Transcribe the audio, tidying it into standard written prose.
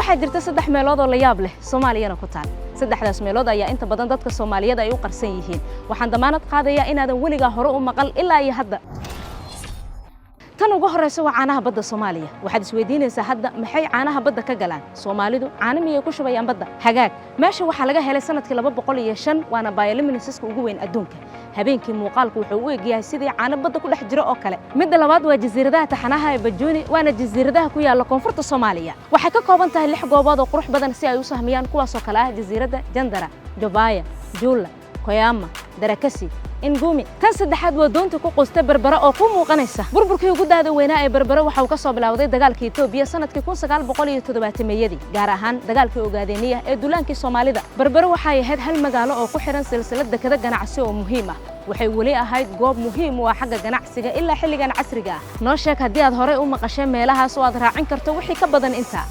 waxaa jirta 3 meelood oo la yaab leh Soomaaliyana ku taal saddexdaas meelood ayaa inta badan dadka Soomaaliyeed ay u qarsan yihiin waxaan damaanad qaadayaa inaadan weliga hore u maqal ilaa iyo hadda tan ugu horeysa waa caanaha badda Soomaaliya waxaad isweydiinaysaa hadda maxay caanaha badda ka galaan Soomaalidu caano miyay ku shubayaan badda hagaag meesha waxa laga helay sanadkii 205 waana bioluminescence ugu weyn adduunka habeenkii muuqaalku wuxuu u eegyahay sidii caano badda ku dhex jiro oo kale midda labaad waa jasiiradaha taxanaha ee Bajuni waana jasiiradaha ku yaala koonfurta Soomaaliya waxay ka kooban tahay 6 goobood oo qurux badan si ay u sahmiyaan kuwaas oo kale ah jasiirada Jandara Jobaya Jula Koyama Darakasi Ngumi tan saddexaad waa doonta ku qoostay Berbera oo ku muuqanaysa burburkii ugu daada weynaa ee Berbera waxa uu ka soo bilowday dagaalkii Itoobiya sanadkii 1970 gaar ahaan dagaalkii Ogaadeniya ee duulaankii Soomaalida Berbera waxa ay ahayd hal magaalo oo ku xiran silsilad dekada ganacsi oo muhiim ah waxay wali ahayd goob muhiim u ah xagga ganacsiga ilaa xilligan casriga ah noo sheeg haddii aad hore u maqashay meelahaas oo aad raacin karto wixii ka badan inta